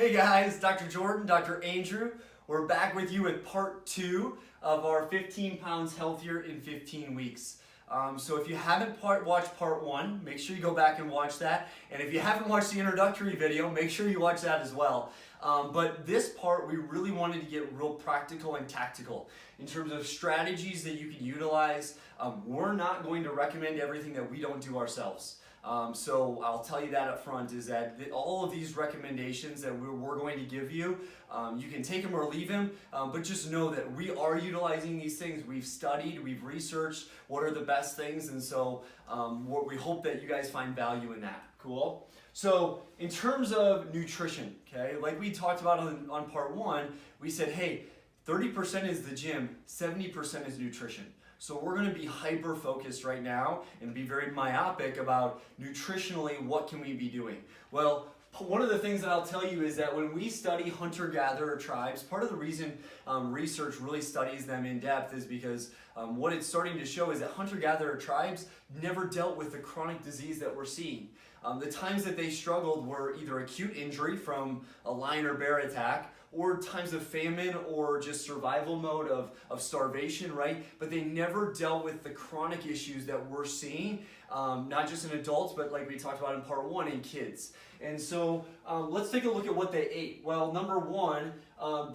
Hey guys, Dr. Jordan, Dr. Andrew. We're back with you with part 2 of our 15 pounds healthier in 15 weeks. So if you haven't watched part 1, make sure you go back and watch that. And if you haven't watched the introductory video, make sure you watch that as well. But this part, we really wanted to get real practical and tactical in terms of strategies that you can utilize. We're not going to recommend everything that we don't do ourselves. So I'll tell you that up front is that all of these recommendations that we're going to give you, you can take them or leave them, but just know that we are utilizing these things. We've studied, we've researched what are the best things, and so we hope that you guys find value in that. Cool? So in terms of nutrition, okay, like we talked about on part 1, we said, hey, 30% is the gym, 70% is nutrition. So we're going to be hyper focused right now and be very myopic about nutritionally what can we be doing. Well, one of the things that I'll tell you is that when we study hunter-gatherer tribes, part of the reason research really studies them in depth is because what it's starting to show is that hunter-gatherer tribes never dealt with the chronic disease that we're seeing. The times that they struggled were either acute injury from a lion or bear attack, or times of famine or just survival mode of starvation, right? But they never dealt with the chronic issues that we're seeing, not just in adults, but like we talked about in part 1, in kids. And so let's take a look at what they ate. Well, number 1,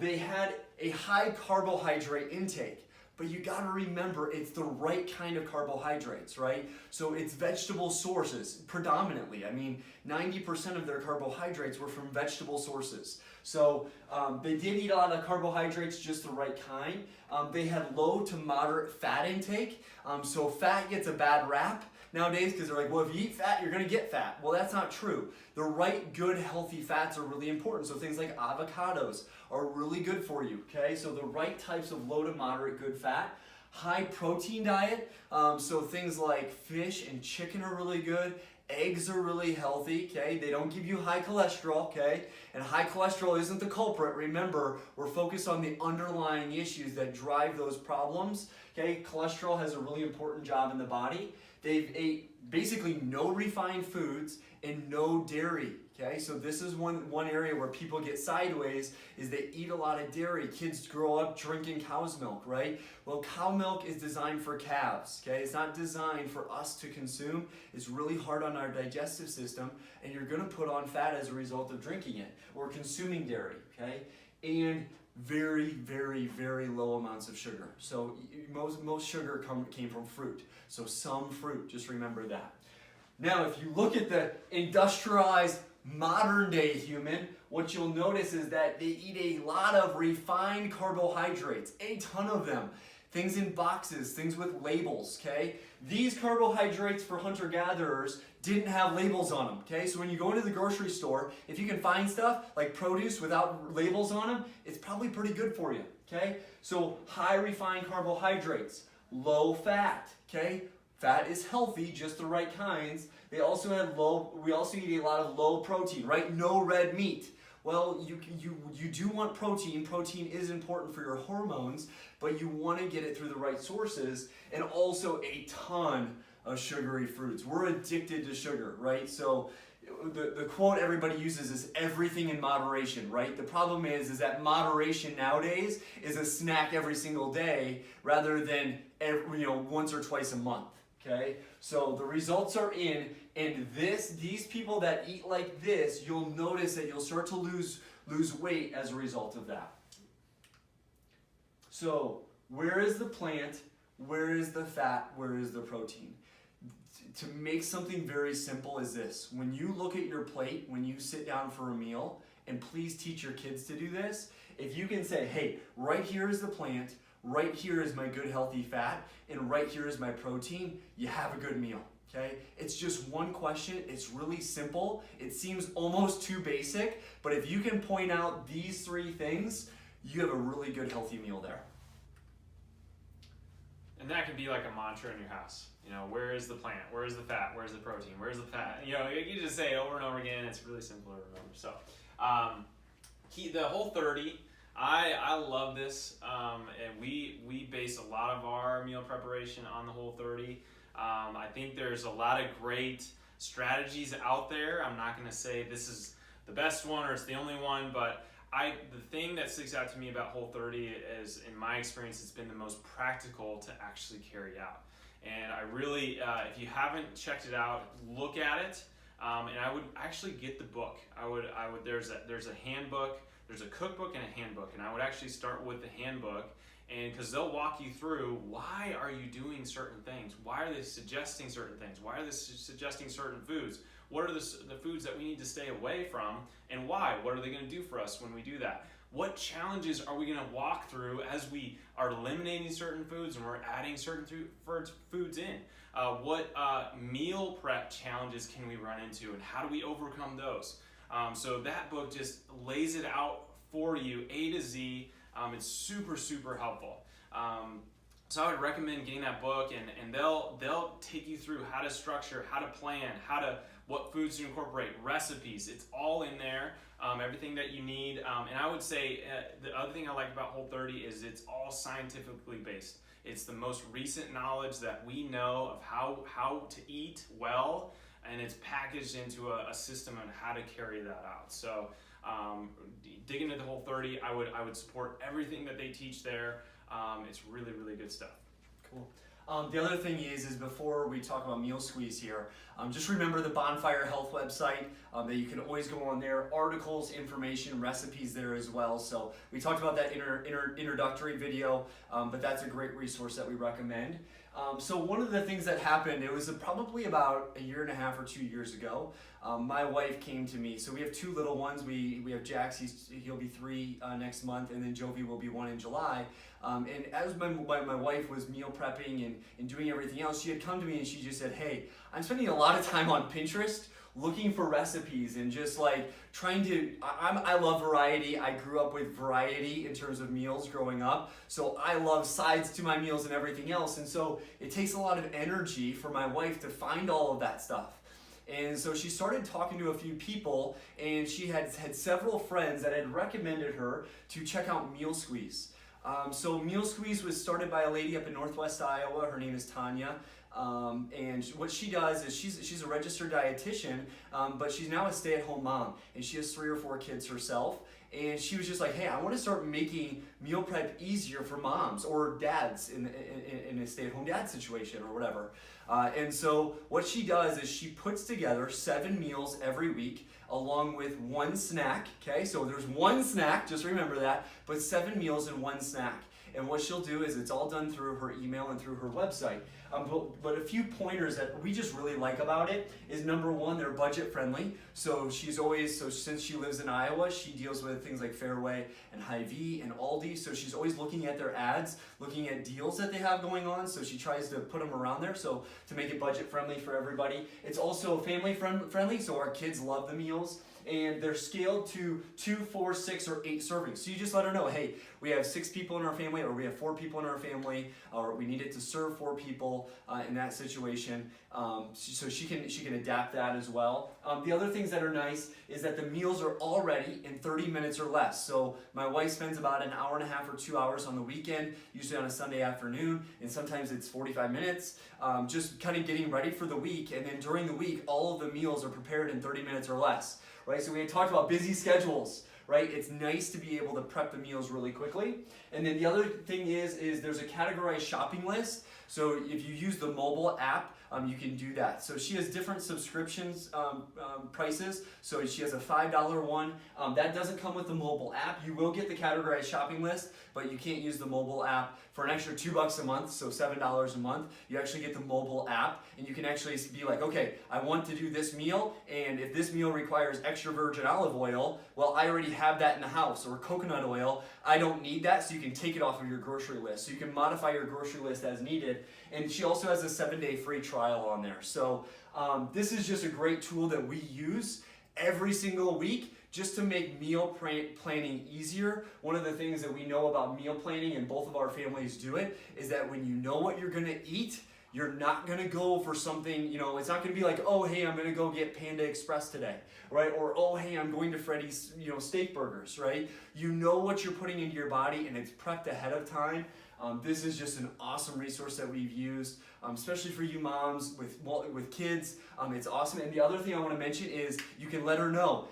they had a high carbohydrate intake. But you gotta remember, it's the right kind of carbohydrates, right? So it's vegetable sources, predominantly. I mean, 90% of their carbohydrates were from vegetable sources. So they did eat a lot of carbohydrates, just the right kind. They had low to moderate fat intake. So fat gets a bad rap nowadays because they're like, well, if you eat fat, you're gonna get fat. Well, that's not true. The right, good, healthy fats are really important. So things like avocados are really good for you, okay? So the right types of low to moderate good fat. High protein diet, so things like fish and chicken are really good. Eggs are really healthy, okay? They don't give you high cholesterol, okay? And high cholesterol isn't the culprit. Remember, we're focused on the underlying issues that drive those problems, okay? Cholesterol has a really important job in the body. They've ate basically no refined foods and no dairy, okay? So this is one area where people get sideways is they eat a lot of dairy. Kids grow up drinking cow's milk, right? Well, cow milk is designed for calves, okay? It's not designed for us to consume. It's really hard on our digestive system, and you're gonna put on fat as a result of drinking it or consuming dairy, okay? And very, very, very low amounts of sugar. So most sugar came from fruit. So some fruit, just remember that. Now, if you look at the industrialized modern day human, what you'll notice is that they eat a lot of refined carbohydrates, a ton of them. Things in boxes, things with labels, okay? These carbohydrates for hunter-gatherers didn't have labels on them, okay? So when you go into the grocery store, if you can find stuff like produce without labels on them, it's probably pretty good for you, okay? So high refined carbohydrates, low fat, okay? Fat is healthy, just the right kinds. They also had we also eat a lot of low protein, right? No red meat. Well, you do want protein. Protein is important for your hormones, but you want to get it through the right sources, and also a ton of sugary fruits. We're addicted to sugar, right? So the quote everybody uses is everything in moderation, right? The problem is that moderation nowadays is a snack every single day rather than once or twice a month. Okay, so the results are in, and these people that eat like this, you'll notice that you'll start to lose weight as a result of that. So where is the plant? Where is the fat? Where is the protein? To make something very simple is this. When you look at your plate, when you sit down for a meal, and please teach your kids to do this, if you can say, hey, right here is the plant, right here is my good healthy fat, and right here is my protein, you have a good meal, okay? It's just one question, it's really simple, it seems almost too basic, but if you can point out these 3 things, you have a really good healthy meal there. And that can be like a mantra in your house. You know, where is the plant? Where is the fat? Where's the protein? Where's the fat? You know, you just say it over and over again, it's really simple to remember. So, the Whole30, I love this, and we base a lot of our meal preparation on the Whole30. I think there's a lot of great strategies out there. I'm not going to say this is the best one or it's the only one, but the thing that sticks out to me about Whole30 is, in my experience, it's been the most practical to actually carry out. And I really, if you haven't checked it out, look at it. And I would actually get the book. There's a handbook, there's a cookbook and a handbook, and I would actually start with the handbook, and because they'll walk you through, why are you doing certain things? Why are they suggesting certain things? Why are they suggesting certain foods? What are the foods that we need to stay away from, and why? What are they going to do for us when we do that? What challenges are we going to walk through as we are eliminating certain foods and we're adding certain foods in? What meal prep challenges can we run into, and how do we overcome those? So that book just lays it out for you, A to Z. It's super, super helpful. So I would recommend getting that book, and they'll take you through how to structure, how to plan, what foods to incorporate, recipes. It's all in there, everything that you need. And I would say the other thing I like about Whole30 is it's all scientifically based. It's the most recent knowledge that we know of how to eat well, and it's packaged into a system on how to carry that out. So dig into the Whole30. I would support everything that they teach there. It's really, really good stuff. Cool. The other thing is before we talk about Meal Squeeze here, just remember the Bonfire Health website that you can always go on there. Articles, information, recipes there as well. So we talked about that introductory video, but that's a great resource that we recommend. So one of the things that happened, it was probably about 1.5 or 2 years ago. My wife came to me. So we have 2 little ones. We have Jax, he'll be 3 next month, and then Jovi will be 1 in July. And as my wife was meal prepping and doing everything else, she had come to me and she just said, hey, I'm spending a lot of time on Pinterest looking for recipes and just like trying to, I love variety. I grew up with variety in terms of meals growing up. So I love sides to my meals and everything else. And so it takes a lot of energy for my wife to find all of that stuff. And so she started talking to a few people, and she had several friends that had recommended her to check out Meal Squeeze. So Meal Squeeze was started by a lady up in Northwest Iowa. Her name is Tanya. And what she does is she's a registered dietitian, but she's now a stay-at-home mom, and she has 3 or 4 kids herself. And she was just like, hey, I want to start making meal prep easier for moms or dads in a stay-at-home dad situation or whatever. And so what she does is she puts together 7 meals every week along with 1 snack, okay? So there's 1 snack, just remember that, but 7 meals and 1 snack. And what she'll do is it's all done through her email and through her website. But a few pointers that we just really like about it is, number 1, they're budget friendly. So since she lives in Iowa, she deals with things like Fairway and Hy-Vee and Aldi. So she's always looking at their ads, looking at deals that they have going on. So she tries to put them around there so to make it budget friendly for everybody. It's also family friendly, so our kids love the meals. And they're scaled to 2, 4, 6, or 8 servings. So you just let her know, hey, we have 6 people in our family, or we have 4 people in our family, or we need it to serve 4 people in that situation. So she can adapt that as well. The other things that are nice is that the meals are all ready in 30 minutes or less. So my wife spends about 1.5 hours or 2 hours on the weekend, usually on a Sunday afternoon, and sometimes it's 45 minutes, just kind of getting ready for the week. And then during the week, all of the meals are prepared in 30 minutes or less. Right, so we had talked about busy schedules, right? It's nice to be able to prep the meals really quickly. And then the other thing is there's a categorized shopping list. So if you use the mobile app, you can do that. So she has different subscriptions prices. So she has a $5 one. That doesn't come with the mobile app. You will get the categorized shopping list, but you can't use the mobile app. For an extra $2 a month, so $7 a month, you actually get the mobile app, and you can actually be like, okay, I want to do this meal, and if this meal requires extra virgin olive oil, well, I already have that in the house, or coconut oil. I don't need that, so you can take it off of your grocery list. So you can modify your grocery list as needed. And she also has a 7-day free trial on there. So this is just a great tool that we use every single week just to make meal planning easier. One of the things that we know about meal planning, and both of our families do it, is that when you know what you're gonna eat, you're not gonna go for something, it's not gonna be like, oh, hey, I'm gonna go get Panda Express today, right? Or, oh, hey, I'm going to Freddy's, steak burgers, right? You know what you're putting into your body, and it's prepped ahead of time. This is just an awesome resource that we've used, especially for you moms with kids. It's awesome. And the other thing I want to mention is you can let her know,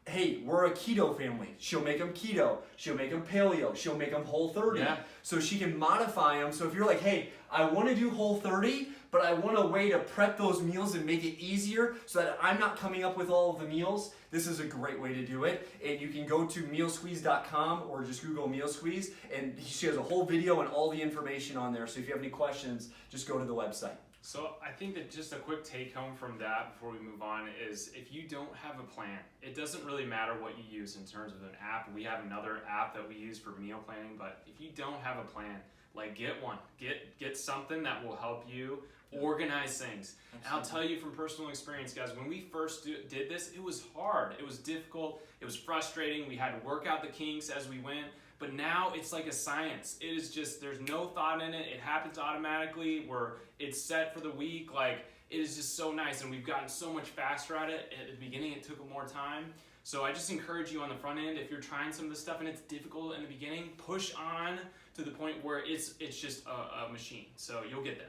hey, we're a keto family. She'll make them keto. She'll make them paleo. She'll make them Whole30. Yeah. So she can modify them. So if you're like, hey, I want to do Whole30, but I want a way to prep those meals and make it easier so that I'm not coming up with all of the meals, this is a great way to do it. And you can go to mealsqueeze.com or just Google Meal Squeeze, and she has a whole video and all the information on there. So if you have any questions, just go to the website. So I think that just a quick take home from that before we move on is if you don't have a plan, it doesn't really matter what you use in terms of an app. We have another app that we use for meal planning, but if you don't have a plan, like get one. Get something that will help you organize things. And I'll tell you from personal experience, guys, when we first did this, it was hard. It was difficult. It was frustrating. We had to work out the kinks as we went. But now it's like a science. It is just, there's no thought in it. It happens automatically where it's set for the week. Like, it is just so nice. And we've gotten so much faster at it. At the beginning, it took more time. So I just encourage you on the front end, if you're trying some of this stuff and it's difficult in the beginning, push on to the point where it's just a machine. So you'll get there.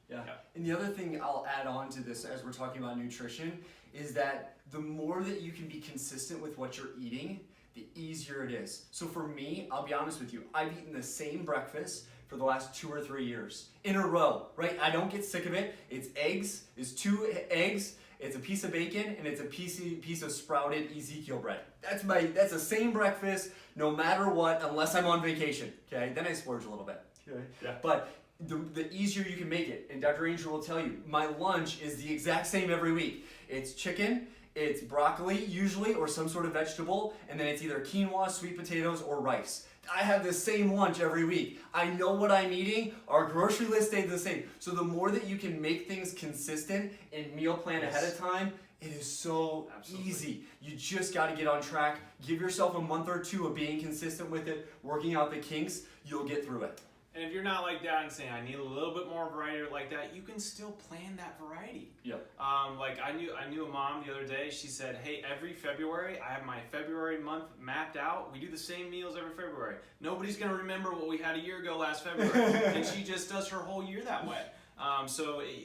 Yeah. And the other thing I'll add on to this as we're talking about nutrition is that the more that you can be consistent with what you're eating, the easier it is. So for me, I'll be honest with you, I've eaten the same breakfast for the last 2 or 3 years in a row, right? I don't get sick of it. It's eggs, it's 2 eggs, it's a piece of bacon, and it's a piece of sprouted Ezekiel bread. That's the same breakfast no matter what, unless I'm on vacation, okay? Then I splurge a little bit, okay? Yeah. But the easier you can make it, and Dr. Angel will tell you, my lunch is the exact same every week. It's chicken, it's broccoli usually, or some sort of vegetable, and then it's either quinoa, sweet potatoes, or rice. I have the same lunch every week. I know what I'm eating. Our grocery list stays the same. So the more that you can make things consistent and meal plan ahead of time, it is so easy. You just got to get on track. Give yourself a month or 2 of being consistent with it, working out the kinks. You'll get through it. And if you're not like that and saying, I need a little bit more variety like that, you can still plan that variety. Yep. Like I knew a mom the other day, she said, hey, every February, I have my February month mapped out. We do the same meals every February. Nobody's going to remember what we had a year ago last February. And she just does her whole year that way.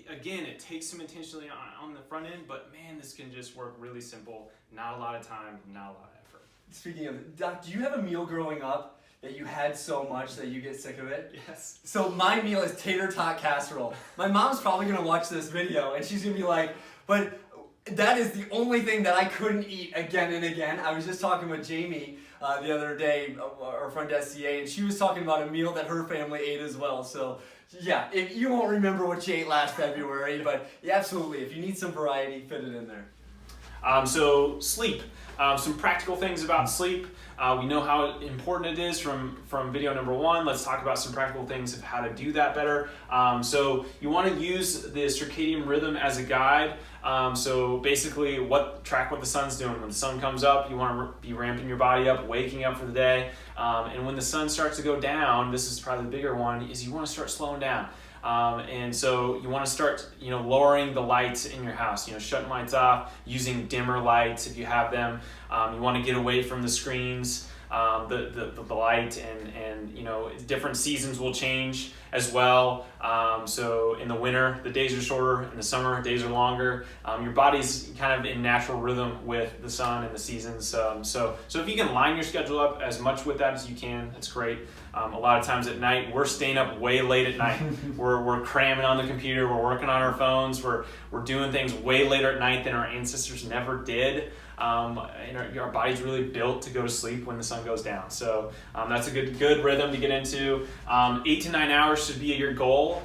Again, it takes some intentionally on the front end, but man, this can just work really simple. Not a lot of time, not a lot of effort. Speaking of, Doc, do you have a meal growing up that you had so much that you get sick of it? Yes. So my meal is tater tot casserole. My mom's probably gonna watch this video and she's gonna be like, but that is the only thing that I couldn't eat again and again. I was just talking with Jamie the other day, our friend SCA, and she was talking about a meal that her family ate as well. So yeah, if you won't remember what you ate last February, but yeah, absolutely, if you need some variety, fit it in there. So sleep. Some practical things about sleep. We know how important it is from video number 1. Let's talk about some practical things of how to do that better. So you want to use the circadian rhythm as a guide. So basically track what the sun's doing. When the sun comes up, you want to be ramping your body up, waking up for the day. And when the sun starts to go down, this is probably the bigger one, is you want to start slowing down. And so you want to start, lowering the lights in your house, shutting lights off, using dimmer lights if you have them. You want to get away from the screens, the light, and different seasons will change as well. So in the winter, the days are shorter. In the summer, days are longer. Your body's kind of in natural rhythm with the sun and the seasons. So if you can line your schedule up as much with that as you can, that's great. A lot of times at night, we're staying up way late at night. We're cramming on the computer. We're working on our phones. We're doing things way later at night than our ancestors never did. Our body's really built to go to sleep when the sun goes down. So that's a good rhythm to get into. 8 to 9 hours should be your goal.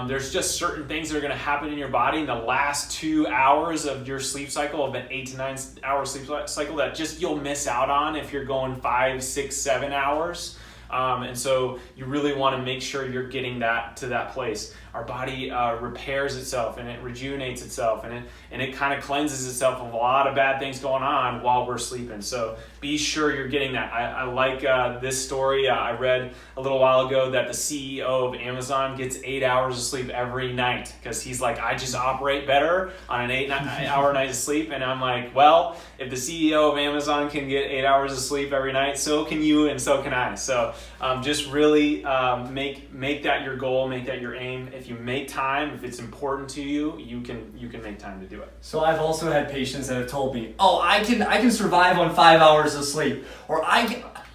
There's just certain things that are going to happen in your body in the last 2 hours of your sleep cycle, of an 8 to 9 hour sleep cycle, that just you'll miss out on if you're going 5, 6, 7 hours. And so you really want to make sure you're getting that to that place. Our body repairs itself and it rejuvenates itself and it kind of cleanses itself of a lot of bad things going on while we're sleeping. So be sure you're getting that. I like this story. I read a little while ago that the CEO of Amazon gets 8 hours of sleep every night because he's like, I just operate better on an 8-hour night of sleep. And I'm like, well, if the CEO of Amazon can get 8 hours of sleep every night, so can you and so can I. So just really make that your goal, make that your aim. if you make time, if it's important to you, you can make time to do it. So I've also had patients that have told me, oh, I can survive on 5 hours of sleep, or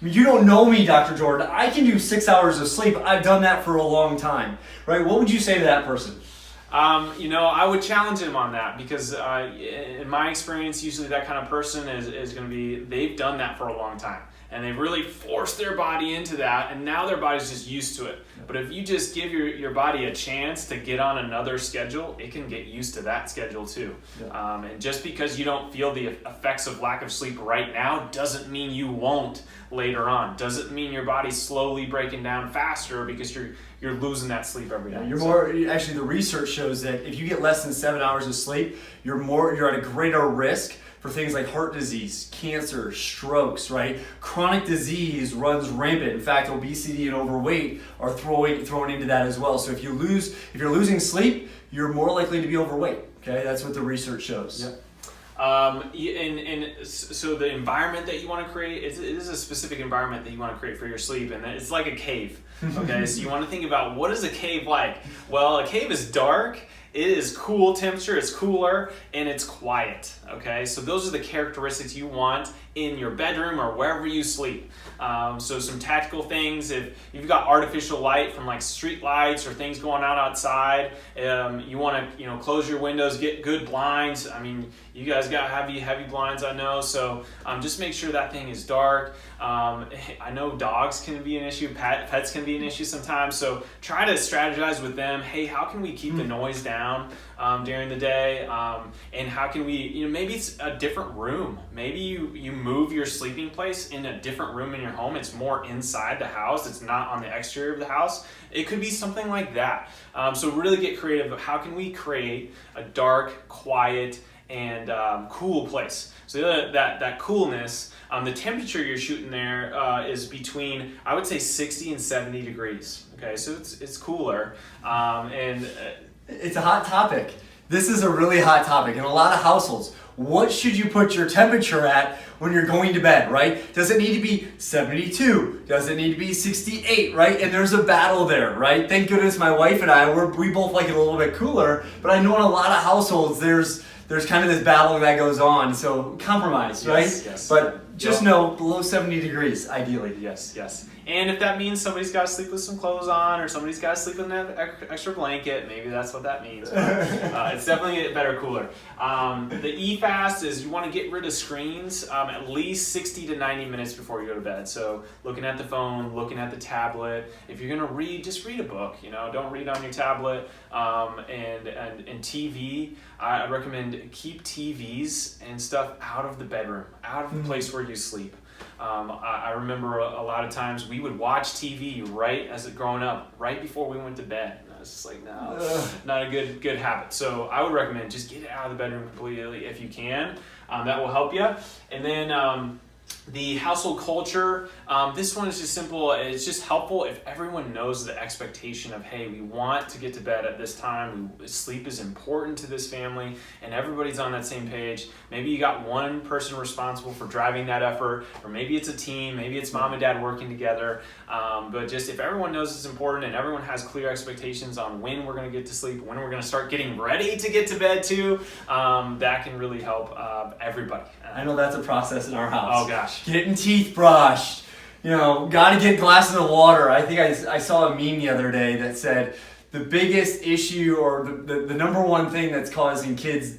you don't know me, Dr. Jordan, I can do 6 hours of sleep. I've done that for a long time, right? What would you say to that person? I would challenge them on that because in my experience, usually that kind of person is going to be, they've done that for a long time. And they've really forced their body into that, and now their body's just used to it. But if you just give your body a chance to get on another schedule, it can get used to that schedule too. Yeah. And just because you don't feel the effects of lack of sleep right now doesn't mean you won't later on. Doesn't mean your body's slowly breaking down faster because you're losing that sleep every night. Actually, the research shows that if you get less than 7 hours of sleep, you're at a greater risk for things like heart disease, cancer, strokes, right? Chronic disease runs rampant. In fact, obesity and overweight are thrown into that as well. So if you're losing sleep, you're more likely to be overweight. Okay, that's what the research shows. Yep. So the environment that you want to create, it is a specific environment that you want to create for your sleep, and it's like a cave. Okay, so you want to think about, what is a cave like? Well, a cave is dark. It is cool temperature, it's cooler, and it's quiet, okay? So those are the characteristics you want in your bedroom or wherever you sleep. So some tactical things, if you've got artificial light from like street lights or things going on outside, you want to close your windows, get good blinds. I mean, you guys got heavy blinds, I know, so just make sure that thing is dark. I know dogs can be an issue, pets can be an issue sometimes, so try to strategize with them. Hey, how can we keep the noise down during the day? And how can we, maybe it's a different room. Maybe you move your sleeping place in a different room in your home. It's more inside the house. It's not on the exterior of the house. It could be something like that. So really get creative. How can we create a dark, quiet, and cool place? So that coolness, the temperature you're shooting there is between, I would say, 60 and 70 degrees. Okay, so it's cooler. It's a hot topic. This is a really hot topic in a lot of households. What should you put your temperature at when you're going to bed, right? Does it need to be 72? Does it need to be 68, right? And there's a battle there, right? Thank goodness my wife and I, we both like it a little bit cooler, but I know in a lot of households there's kind of this battle that goes on. So compromise, right? Yes. But just know below 70 degrees, ideally. Yes. And if that means somebody's got to sleep with some clothes on, or somebody's got to sleep with an extra blanket, maybe that's what that means. But, it's definitely better cooler. The E-fast is you want to get rid of screens at least 60 to 90 minutes before you go to bed. So looking at the phone, looking at the tablet. If you're going to read, just read a book. Don't read on your tablet. And TV, I recommend keep TVs and stuff out of the bedroom, out of the place where you sleep. I remember a lot of times we would watch TV growing up, right before we went to bed. And I was just like, no, not a good habit. So I would recommend just get it out of the bedroom completely if you can. That will help you. And then the household culture, this one is just simple. It's just helpful if everyone knows the expectation of, hey, we want to get to bed at this time. Sleep is important to this family, and everybody's on that same page. Maybe you got one person responsible for driving that effort, or maybe it's a team, maybe it's mom and dad working together. But just if everyone knows it's important and everyone has clear expectations on when we're going to get to sleep, when we're going to start getting ready to get to bed too, that can really help everybody. I know that's a process in our house. Oh gosh. Getting teeth brushed, gotta get glasses of water. I think I saw a meme the other day that said the biggest issue or the number one thing that's causing kids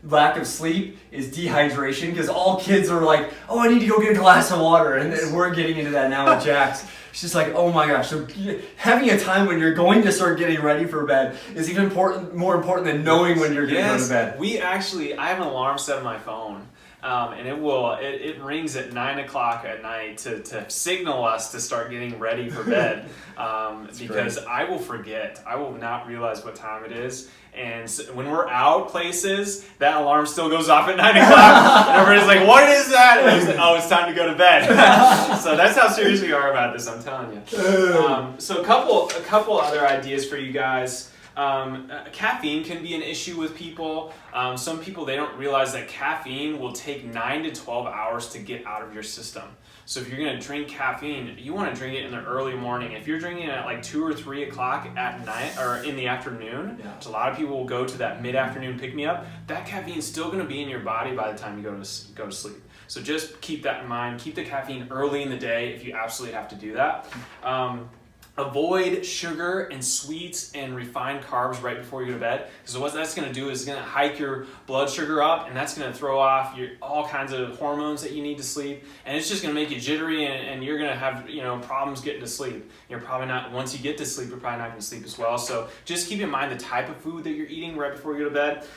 lack of sleep is dehydration, because all kids are like, oh, I need to go get a glass of water, and we're getting into that now with Jax. It's just like, oh my gosh. So having a time when you're going to start getting ready for bed is even more important than knowing when you're going to go to bed. I have an alarm set on my phone. And it rings at 9 o'clock at night to signal us to start getting ready for bed, because great. I will forget. I will not realize what time it is. And so when we're out places, that alarm still goes off at 9 o'clock. And everybody's like, what is that? And I was like, oh, it's time to go to bed. So that's how serious we are about this, I'm telling you. So a couple other ideas for you guys. Caffeine can be an issue with people. Some people, they don't realize that caffeine will take 9 to 12 hours to get out of your system. So if you're going to drink caffeine, you want to drink it in the early morning. If you're drinking it at like 2 or 3 o'clock at night or in the afternoon, which a lot of people will go to that mid-afternoon pick-me-up, that caffeine is still going to be in your body by the time you go to sleep. So just keep that in mind. Keep the caffeine early in the day if you absolutely have to do that. Avoid sugar and sweets and refined carbs right before you go to bed, because what that's going to do is going to hike your blood sugar up, and that's going to throw off all kinds of hormones that you need to sleep, and it's just going to make you jittery, and you're going to have problems getting to sleep. You're probably not, once you get to sleep, you're probably not going to sleep as well. So just keep in mind the type of food that you're eating right before you go to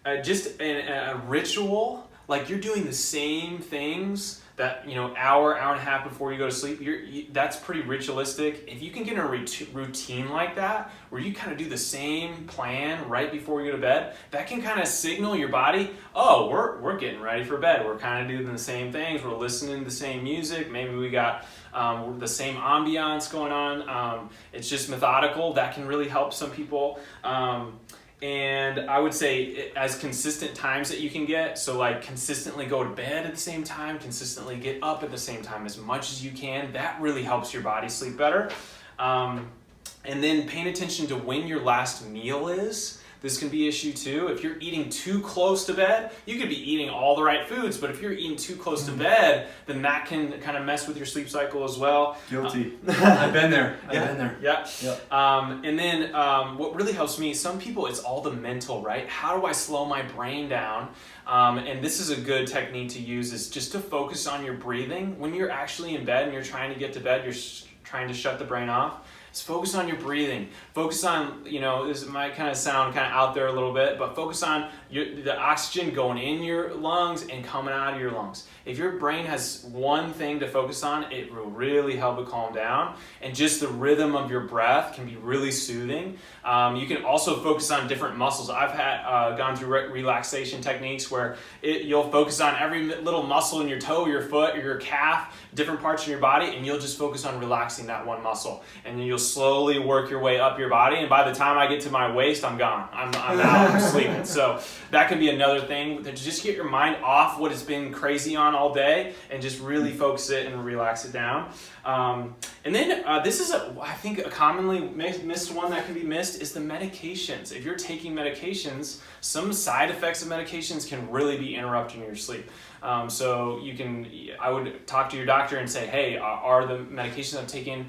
bed. Just a ritual, like you're doing the same things that hour and a half before you go to sleep, that's pretty ritualistic. If you can get in a routine like that, where you kind of do the same plan right before you go to bed, that can kind of signal your body, oh, we're getting ready for bed. We're kind of doing the same things. We're listening to the same music. Maybe we got the same ambiance going on. It's just methodical. That can really help some people. And I would say as consistent times that you can get, so like consistently go to bed at the same time, consistently get up at the same time as much as you can, that really helps your body sleep better. And then paying attention to when your last meal is. This can be an issue too. If you're eating too close to bed, you could be eating all the right foods, but if you're eating too close to bed, then that can kind of mess with your sleep cycle as well. Guilty. I've been there. I've been there. Yeah. Yep. And then what really helps me, some people, it's all the mental, right? How do I slow my brain down? And this is a good technique to use, is just to focus on your breathing. When you're actually in bed and you're trying to get to bed, you're trying to shut the brain off. Just focus on your breathing. Focus on, this might kind of sound kind of out there a little bit, but focus on the oxygen going in your lungs and coming out of your lungs. If your brain has one thing to focus on, it will really help it calm down. And just the rhythm of your breath can be really soothing. You can also focus on different muscles. I've gone through relaxation techniques where you'll focus on every little muscle in your toe, your foot, or your calf, different parts of your body, and you'll just focus on relaxing that one muscle. And then you'll slowly work your way up your body, and by the time I get to my waist, I'm gone. I'm out, I'm sleeping. So that can be another thing, to just get your mind off what it's been crazy on all day and just really focus it and relax it down. And then this is, I think, a commonly missed one that can be missed is the medications. If you're taking medications, some side effects of medications can really be interrupting your sleep. So I would talk to your doctor and say, hey, are the medications I'm taking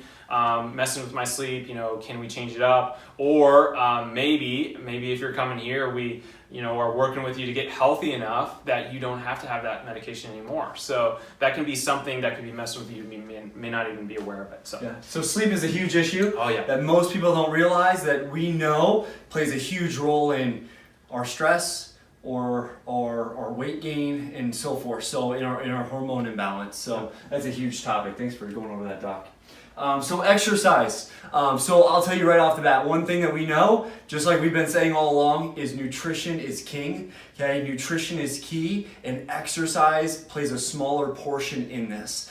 messing with my sleep? Can we change it up? Or maybe if you're coming here, we are working with you to get healthy enough that you don't have to have that medication anymore. So that can be something that could be messing with you. You may not even be aware of it. So. Yeah. So sleep is a huge issue. Oh, yeah. That most people don't realize, that we know plays a huge role in our stress, or our weight gain, and so forth. So in our hormone imbalance. So that's a huge topic. Thanks for going over that, Doc. So exercise. So I'll tell you right off the bat, one thing that we know, just like we've been saying all along, is nutrition is king. Okay, nutrition is key, and exercise plays a smaller portion in this.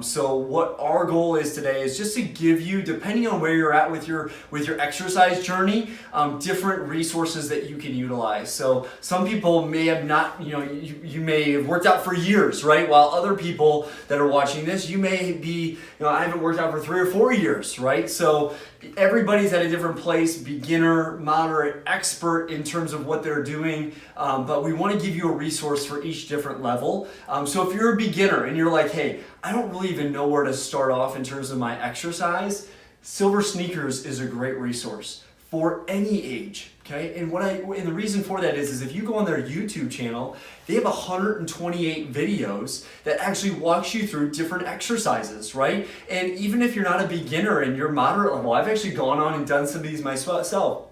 So what our goal is today is just to give you, depending on where you're at with your exercise journey, different resources that you can utilize. So some people may have not, you may have worked out for years, right? While other people that are watching this, you may be, I haven't worked out for 3 or 4 years, right? So everybody's at a different place, beginner, moderate, expert in terms of what they're doing, but we want to give you a resource for each different level. So if you're a beginner and you're like, hey, I don't really even know where to start off in terms of my exercise, Silver Sneakers is a great resource for any age. Okay, and the reason for that is if you go on their YouTube channel, they have 128 videos that actually walks you through different exercises, right? And even if you're not a beginner and you're moderate level, I've actually gone on and done some of these myself.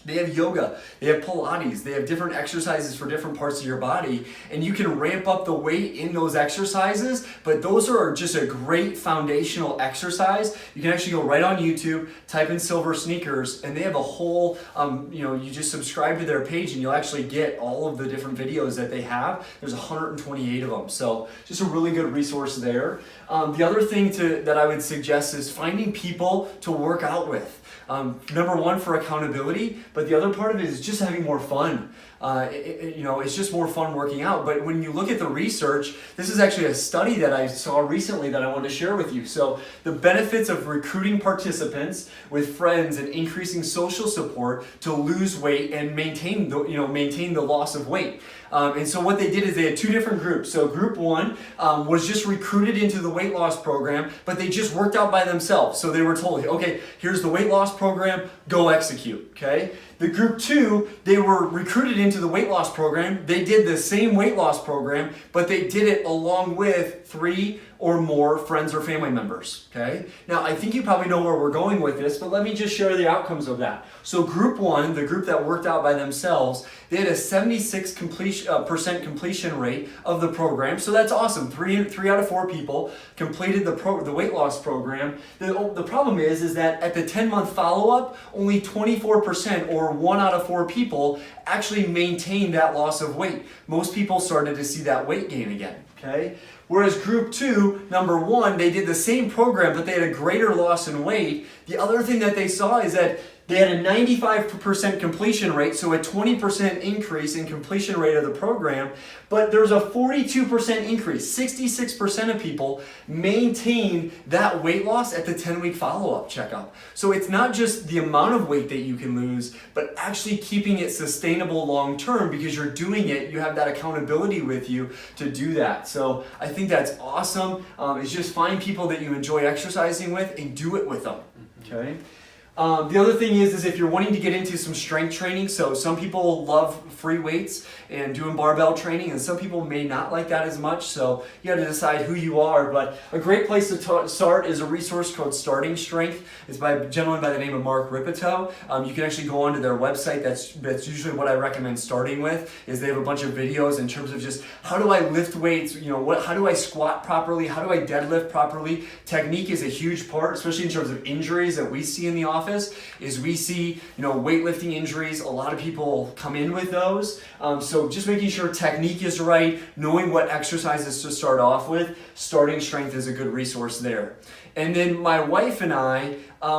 They have yoga, they have Pilates, they have different exercises for different parts of your body, and you can ramp up the weight in those exercises, but those are just a great foundational exercise. You can actually go right on YouTube, type in Silver Sneakers, and they have a whole, you just subscribe to their page and you'll actually get all of the different videos that they have. There's 128 of them, so just a really good resource there. The other thing that I would suggest is finding people to work out with. Number one, for accountability, but the other part of it is just having more fun. It's just more fun working out. But when you look at the research, this is actually a study that I saw recently that I wanted to share with you. So the benefits of recruiting participants with friends and increasing social support to lose weight and maintain the loss of weight. And so what they did is they had two different groups. So group one was just recruited into the weight loss program, but they just worked out by themselves. So they were told, okay, here's the weight loss program, go execute, okay? The group two, they were recruited into the weight loss program. They did the same weight loss program, but they did it along with 3 or more friends or family members, okay? Now, I think you probably know where we're going with this, but let me just share the outcomes of that. So group one, the group that worked out by themselves, they had a 76% completion rate of the program. So that's awesome. Three out of 4 people completed the weight loss program. The problem is that at the 10-month follow-up, only 24% or 1 out of 4 people actually maintained that loss of weight. Most people started to see that weight gain again, okay? Whereas group two, number one, they did the same program, but they had a greater loss in weight. The other thing that they saw is that they had a 95% completion rate, so a 20% increase in completion rate of the program, but there's a 42% increase. 66% of people maintain that weight loss at the 10-week follow-up checkup. So it's not just the amount of weight that you can lose, but actually keeping it sustainable long-term, because you're doing it, you have that accountability with you to do that. So I think that's awesome. It's just find people that you enjoy exercising with and do it with them, okay? The other thing is if you're wanting to get into some strength training, so some people love free weights and doing barbell training, and some people may not like that as much, so you got to decide who you are. But a great place to start is a resource called Starting Strength. It's by a gentleman by the name of Mark Ripito. You can actually go onto their website. That's usually what I recommend starting with, is they have a bunch of videos in terms of just how do I lift weights, how do I squat properly, how do I deadlift properly. Technique is a huge part, especially in terms of injuries that we see in the office, is we see weightlifting injuries. A lot of people come in with those. So just making sure technique is right, knowing what exercises to start off with, Starting Strength is a good resource there. And then my wife and I,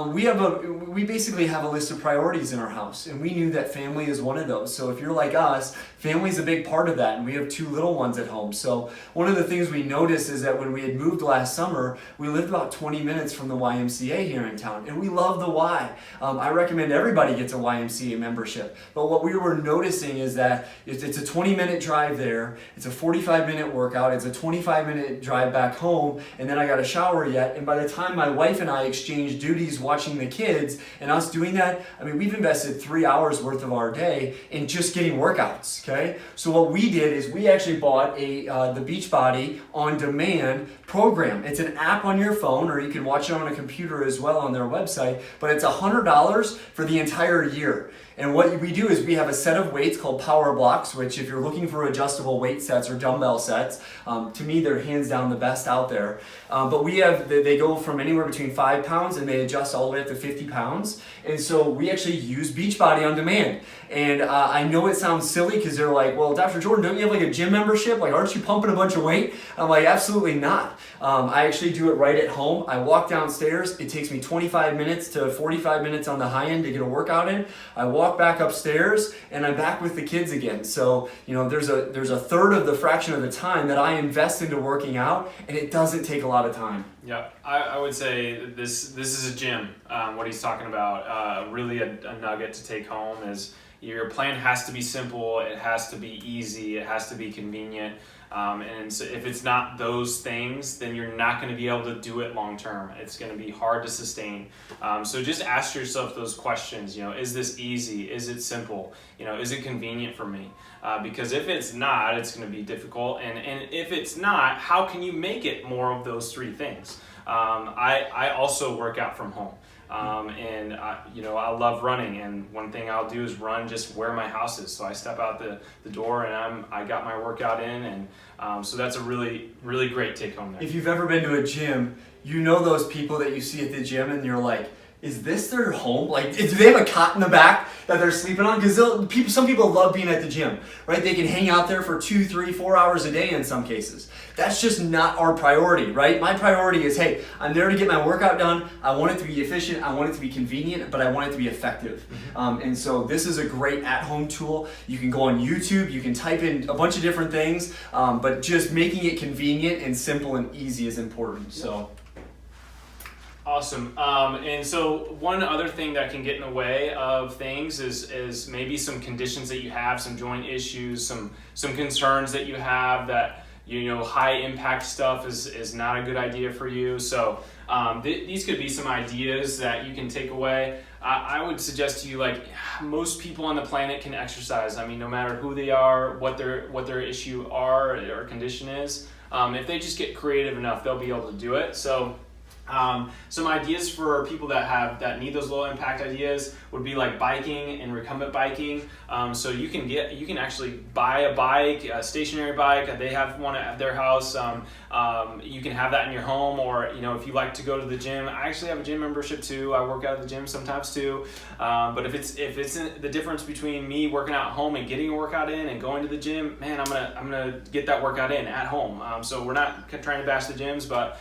we basically have a list of priorities in our house, and we knew that family is one of those. So if you're like us, family is a big part of that, and we have 2 little ones at home. So one of the things we noticed is that when we had moved last summer, we lived about 20 minutes from the YMCA here in town, and we love the Y. I recommend everybody gets a YMCA membership. But what we were noticing is that it's a 20-minute drive there, it's a 45-minute workout, it's a 25-minute drive back home, and then I got a shower yet. And by the time my wife and I exchanged duties watching the kids and us doing that, we've invested 3 hours worth of our day in just getting workouts, okay? So what we did is we actually bought the Beachbody On Demand program. It's an app on your phone, or you can watch it on a computer as well on their website, but it's $100 for the entire year. And what we do is we have a set of weights called Power Blocks, which if you're looking for adjustable weight sets or dumbbell sets, to me they're hands down the best out there. But they go from anywhere between 5 pounds and they adjust all the way up to 50 pounds. And so we actually use Beachbody On Demand. And I know it sounds silly because they're like, well, Dr. Jordan, don't you have like a gym membership? Like, aren't you pumping a bunch of weight? I'm like, absolutely not. I actually do it right at home. I walk downstairs. It takes me 25 minutes to 45 minutes on the high end to get a workout in. I walk back upstairs and I'm back with the kids again. So, there's a third of the fraction of the time that I invest into working out, and it doesn't take a lot of time. Yeah, I would say this is a gym. What he's talking about, really a nugget to take home is your plan has to be simple, it has to be easy, it has to be convenient. And so if it's not those things, then you're not going to be able to do it long term. It's going to be hard to sustain. So just ask yourself those questions. Is this easy? Is it simple? Is it convenient for me? Because if it's not, it's going to be difficult. And if it's not, how can you make it more of those 3 things? I also work out from home. I love running, and one thing I'll do is run just where my house is. So I step out the door and I got my workout in, and so that's a really, really great take home there. If you've ever been to a gym, you know those people that you see at the gym and you're like, is this their home? Like, do they have a cot in the back that they're sleeping on? Because some people love being at the gym, right? They can hang out there for 2, 3, 4 hours a day in some cases. That's just not our priority, right? My priority is, hey, I'm there to get my workout done. I want it to be efficient. I want it to be convenient, but I want it to be effective. And so this is a great at-home tool. You can go on YouTube. You can type in a bunch of different things, but just making it convenient and simple and easy is important. So. Awesome. And so one other thing that can get in the way of things is maybe some conditions that you have, some joint issues, some concerns that you have that, high impact stuff is not a good idea for you. So these could be some ideas that you can take away. I would suggest to you, like, most people on the planet can exercise. I mean, no matter who they are, what their issue or condition is, if they just get creative enough, they'll be able to do it. So some ideas for people that need those low impact ideas would be like biking and recumbent biking. So you can actually buy a bike, a stationary bike. They have one at their house. You can have that in your home, or if you like to go to the gym. I actually have a gym membership too. I work out at the gym sometimes too. But if it's the difference between me working out at home and getting a workout in and going to the gym, man, I'm gonna get that workout in at home. So we're not trying to bash the gyms, but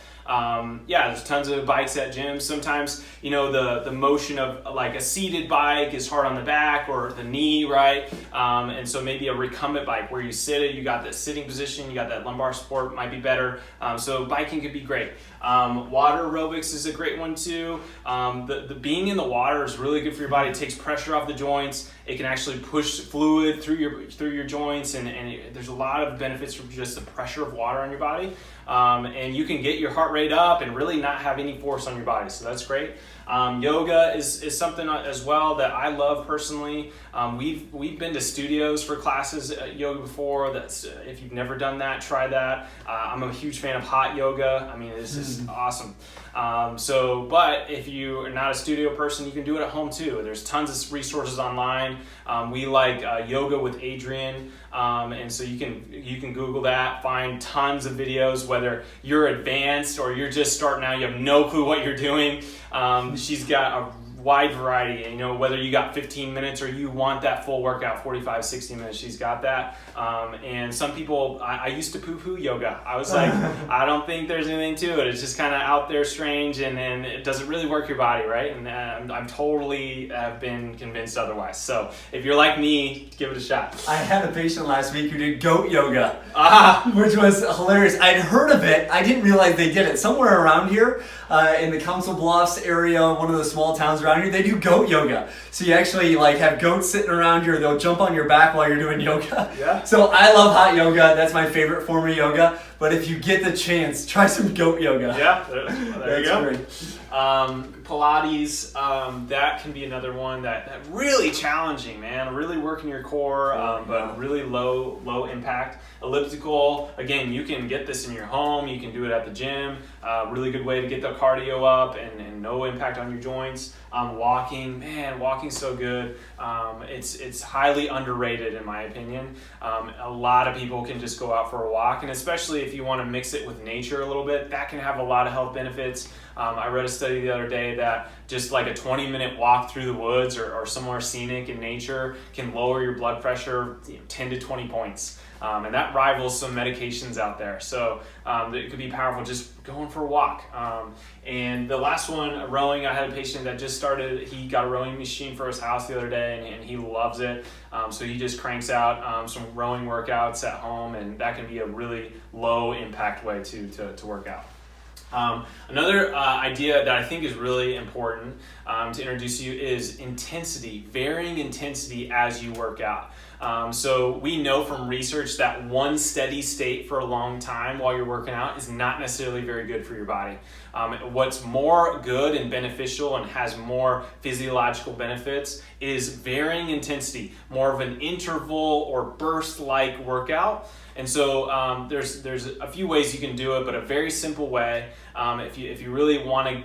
there's tons of bikes at gyms. Sometimes, the motion of like a seated bike is hard on the back or the knee, right? And so maybe a recumbent bike where you sit it, you got that sitting position, you got that lumbar support might be better. So biking could be great. Water aerobics is a great one too. The being in the water is really good for your body. It takes pressure off the joints. It can actually push fluid through your joints, and there's a lot of benefits from just the pressure of water on your body. And you can get your heart rate up and really not have any force on your body, so that's great. Yoga is something as well that I love personally. We've been to studios for classes at yoga before. That's if you've never done that, try that. I'm a huge fan of hot yoga. I mean, this is awesome. But if you are not a studio person, you can do it at home too. There's tons of resources online. We like Yoga with Adrian. And so you can Google that, find tons of videos, whether you're advanced or you're just starting out, you have no clue what you're doing. She's got a wide variety, whether you got 15 minutes or you want that full workout, 45, 60 minutes, she's got that. And some people, I used to poo-poo yoga. I was like, I don't think there's anything to it. It's just kind of out there strange, and it doesn't really work your body, right? And I'm totally have been convinced otherwise. So if you're like me, give it a shot. I had a patient last week who did goat yoga, which was hilarious. I'd heard of it. I didn't realize they did it. Somewhere around here, in the Council Bluffs area, one of the small towns around here, they do goat yoga. So you actually have goats sitting around you, or they'll jump on your back while you're doing yoga. Yeah. So I love hot yoga. That's my favorite form of yoga. But if you get the chance, try some goat yoga. Yeah, there you go. Great. Pilates, that can be another one that really challenging, man. Really working your core, but really low impact. Elliptical, again, you can get this in your home. You can do it at the gym. Really good way to get the cardio up and no impact on your joints. Walking, man, walking's so good. It's highly underrated in my opinion. A lot of people can just go out for a walk, and especially if you want to mix it with nature a little bit, that can have a lot of health benefits. I read a study the other day that just like a 20-minute walk through the woods or somewhere scenic in nature can lower your blood pressure 10 to 20 points. And that rivals some medications out there. So it could be powerful just going for a walk. And the last one, rowing, I had a patient that just started. He got a rowing machine for his house the other day, and he loves it. So he just cranks out some rowing workouts at home, and that can be a really low impact way to work out. Another idea that I think is really important to introduce you is intensity, varying intensity as you work out. So we know from research that one steady state for a long time while you're working out is not necessarily very good for your body. What's more good and beneficial and has more physiological benefits is varying intensity, more of an interval or burst-like workout. And so there's a few ways you can do it, but a very simple way, if you really want to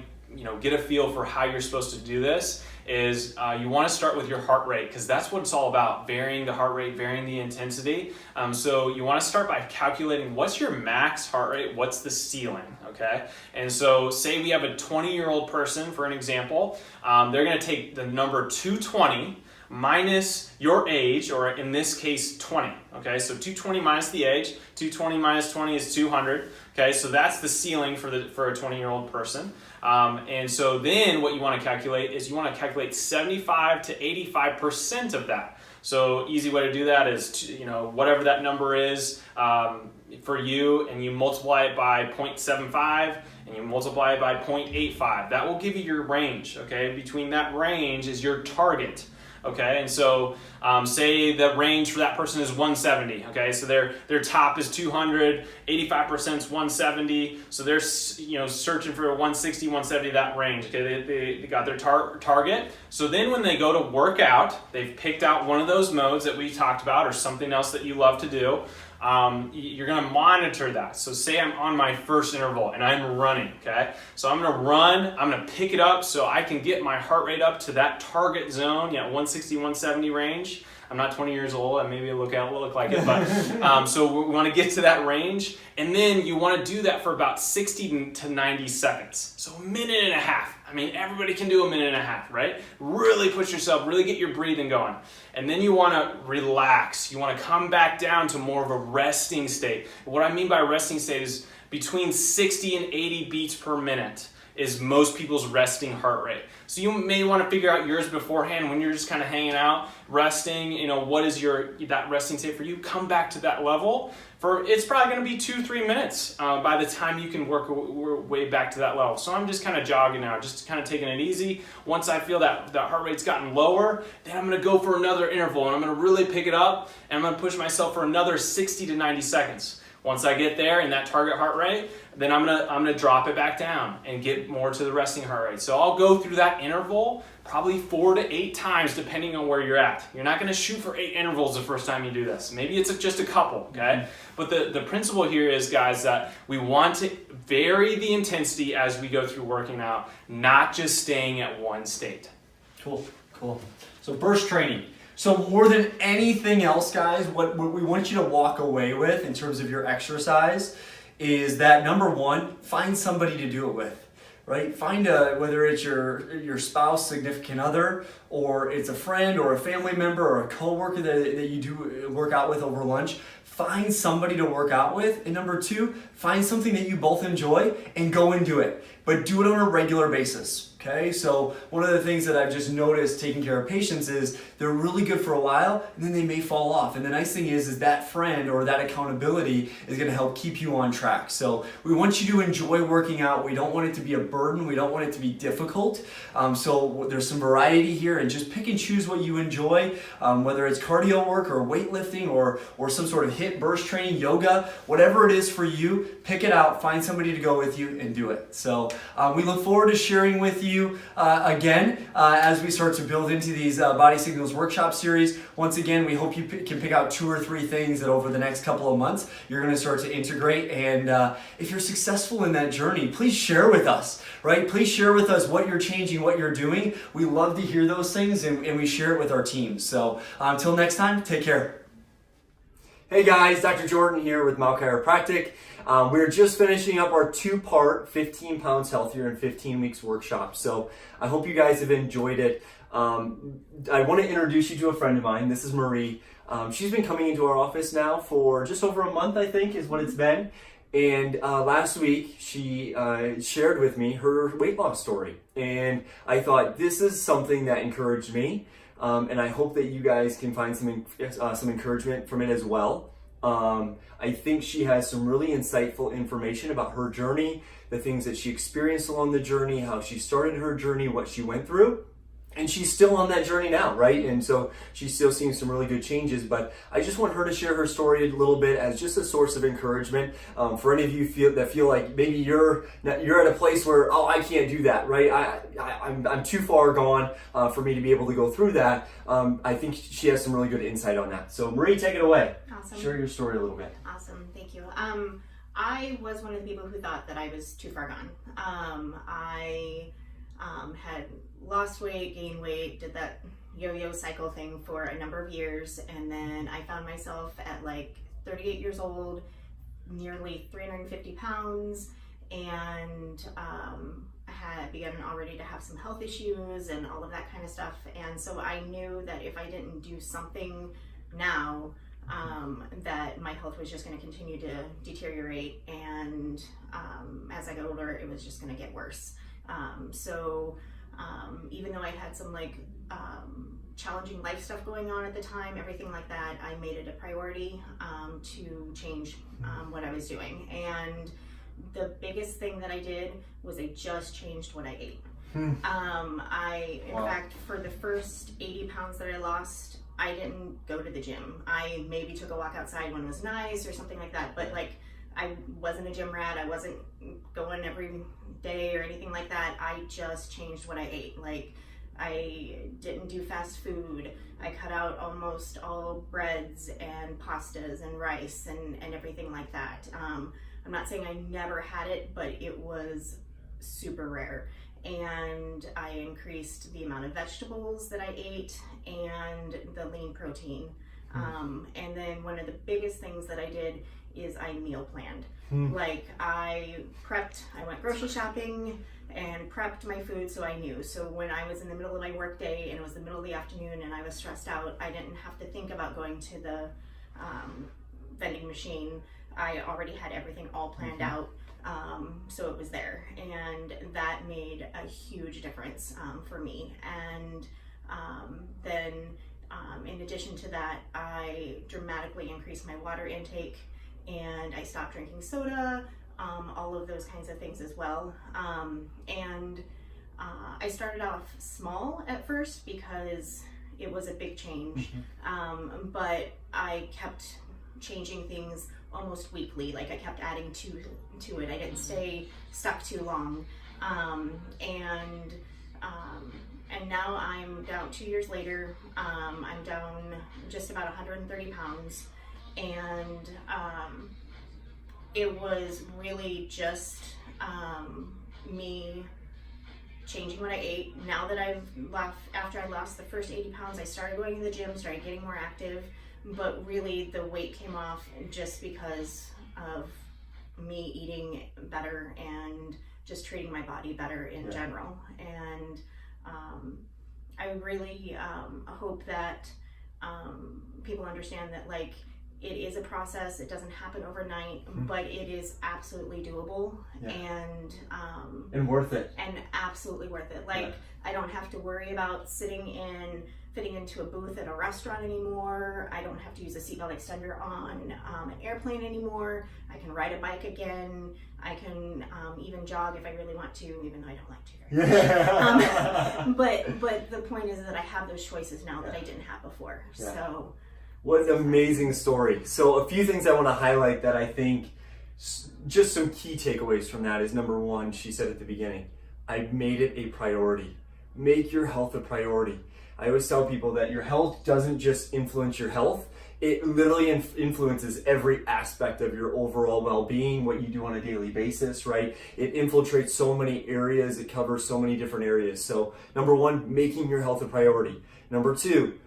get a feel for how you're supposed to do this, is you want to start with your heart rate, because that's what it's all about, varying the heart rate, varying the intensity. So you want to start by calculating what's your max heart rate, what's the ceiling, okay? And so say we have a 20-year-old person, for an example, they're gonna take the number 220 minus your age, or in this case, 20, okay? So 220 minus the age, 220 minus 20 is 200, okay? So that's the ceiling for a 20-year-old person. And so then what you wanna calculate is you wanna calculate 75 to 85% of that. So easy way to do that is, whatever that number is for you, and you multiply it by 0.75, and you multiply it by 0.85. That will give you your range, okay? Between that range is your target, okay? And so say the range for that person is 170, okay? So their top is 200, 85% is 170, so they're searching for 160, 170, that range, okay? They got their target. So then when they go to work out, they've picked out one of those modes that we talked about, or something else that you love to do. You're gonna monitor that. So say I'm on my first interval and I'm running, okay? So I'm gonna run, I'm gonna pick it up so I can get my heart rate up to that target zone, 160, 170 range. I'm not 20 years old, and maybe I look like it, but so we wanna get to that range, and then you wanna do that for about 60 to 90 seconds. So a minute and a half. I mean, everybody can do a minute and a half, right? Really push yourself, really get your breathing going. And then you wanna relax. You wanna come back down to more of a resting state. What I mean by resting state is between 60 and 80 beats per minute is most people's resting heart rate. So you may wanna figure out yours beforehand when you're just kind of hanging out, resting, what is that resting state for you? Come back to that level. It's probably gonna be 2-3 minutes by the time you can work way back to that level. So I'm just kind of jogging now, just kind of taking it easy. Once I feel that heart rate's gotten lower, then I'm gonna go for another interval, and I'm gonna really pick it up, and I'm gonna push myself for another 60 to 90 seconds. Once I get there in that target heart rate, then I'm gonna drop it back down and get more to the resting heart rate. So I'll go through that interval probably 4 to 8 times depending on where you're at. You're not gonna shoot for 8 intervals the first time you do this. Maybe it's just a couple, okay? But the principle here is, guys, that we want to vary the intensity as we go through working out, not just staying at one state. Cool. So burst training. So more than anything else, guys, what we want you to walk away with in terms of your exercise is that, number one, find somebody to do it with, right? Find whether it's your spouse, significant other, or it's a friend or a family member or a coworker that you do work out with over lunch. Find somebody to work out with. And number two, find something that you both enjoy and go and do it. But do it on a regular basis. Okay, so one of the things that I've just noticed taking care of patients is they're really good for a while and then they may fall off. And the nice thing is that friend or that accountability is going to help keep you on track. So we want you to enjoy working out. We don't want it to be a burden. We don't want it to be difficult. So there's some variety here, and just pick and choose what you enjoy, whether it's cardio work or weightlifting or some sort of HIIT, burst training, yoga, whatever it is for you, pick it out, find somebody to go with you and do it. So we look forward to sharing with you again as we start to build into these Body Signals workshop series. Once again, we hope you can pick out 2 or 3 things that over the next couple of months you're going to start to integrate. And if you're successful in that journey, please share with us, right? Please share with us what you're changing, what you're doing. We love to hear those things, and we share it with our team. So until next time, take care. Hey guys, Dr. Jordan here with Mouw Chiropractic. We're just finishing up our 2-part 15 pounds healthier in 15 weeks workshop. So I hope you guys have enjoyed it. I want to introduce you to a friend of mine. This is Marie. She's been coming into our office now for just over a month, I think, is what it's been. And last week, she shared with me her weight loss story. And I thought this is something that encouraged me. And I hope that you guys can find some encouragement from it as well. I think she has some really insightful information about her journey, the things that she experienced along the journey, how she started her journey, what she went through. And she's still on that journey now, right? And so she's still seeing some really good changes. But I just want her to share her story a little bit as just a source of encouragement for any of you that feel like maybe you're at a place where, oh, I can't do that, right? I'm too far gone for me to be able to go through that. I think she has some really good insight on that. So Marie, take it away. Awesome. Share your story a little bit. Awesome, thank you. I was one of the people who thought that I was too far gone. I had lost weight, gained weight, did that yo-yo cycle thing for a number of years, and then I found myself at like 38 years old, nearly 350 pounds, and had begun already to have some health issues and all of that kind of stuff. And so I knew that if I didn't do something now, that my health was just going to continue to deteriorate, and as I got older, it was just going to get worse. So even though I had some challenging life stuff going on at the time, everything like that, I made it a priority to change what I was doing. And the biggest thing that I did was I just changed what I ate. In fact, for the first 80 pounds that I lost, I didn't go to the gym. I maybe took a walk outside when it was nice or something like that, but I wasn't a gym rat. I wasn't going every day or anything like that. I just changed what I ate. I didn't do fast food. I cut out almost all breads and pastas and rice and everything like that. I'm not saying I never had it, but it was super rare. And I increased the amount of vegetables that I ate and the lean protein. And then one of the biggest things that I did is I meal planned. I went grocery shopping and prepped my food, so I knew. So when I was in the middle of my work day and it was the middle of the afternoon and I was stressed out, I didn't have to think about going to the vending machine. I already had everything all planned out, so it was there, and that made a huge difference for me. And then in addition to that, I dramatically increased my water intake, and I stopped drinking soda, all of those kinds of things as well. And I started off small at first because it was a big change, but I kept changing things almost weekly. I kept adding to it. I didn't stay stuck too long. And now I'm down 2 years later. I'm down just about 130 pounds. And it was really just me changing what I ate. Now that after I lost the first 80 pounds, I started going to the gym, started getting more active. But really the weight came off just because of me eating better and just treating my body better in general. And I really hope that people understand that it is a process. It doesn't happen overnight, but it is absolutely doable and worth it. And absolutely worth it. I don't have to worry about fitting into a booth at a restaurant anymore. I don't have to use a seatbelt extender on an airplane anymore. I can ride a bike again. I can even jog if I really want to, even though I don't like to very much. But the point is that I have those choices now that I didn't have before. So. What an amazing story. So a few things I want to highlight that I think just some key takeaways from that is, number one, she said at the beginning, I made it a priority. Make your health a priority. I always tell people that your health doesn't just influence your health, it literally influences every aspect of your overall well-being, what you do on a daily basis, right? It infiltrates so many areas, it covers so many different areas. So number one, making your health a priority. Number two,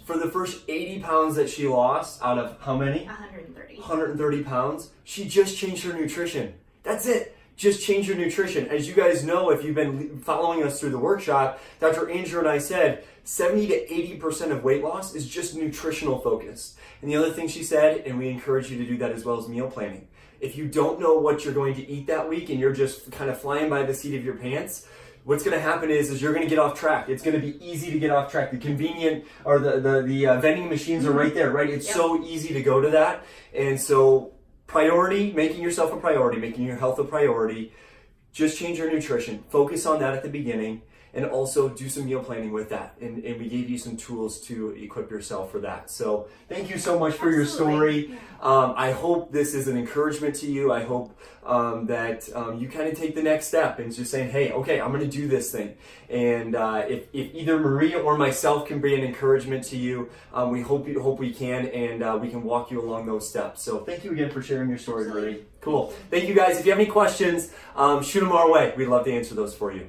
for the first 80 pounds that she lost out of how many? 130. 130 pounds, she just changed her nutrition. That's it. Just change your nutrition. As you guys know, if you've been following us through the workshop, Dr. Andrew and I said 70 to 80% of weight loss is just nutritional focused. And the other thing she said, and we encourage you to do that as well, as meal planning. If you don't know what you're going to eat that week and you're just kind of flying by the seat of your pants, what's going to happen is you're going to get off track. It's going to be easy to get off track. The convenient or the vending machines are right there, right? It's so easy to go to that. And so priority, making yourself a priority, making your health a priority. Just change your nutrition. Focus on that at the beginning, and also do some meal planning with that. And we gave you some tools to equip yourself for that. So thank you so much for your story. I hope this is an encouragement to you. I hope that you kind of take the next step and just saying, hey, okay, I'm going to do this thing. And if either Maria or myself can be an encouragement to you, we hope we can, and we can walk you along those steps. So thank you again for sharing your story, Marie. Cool. Thank you guys. If you have any questions, shoot them our way. We'd love to answer those for you.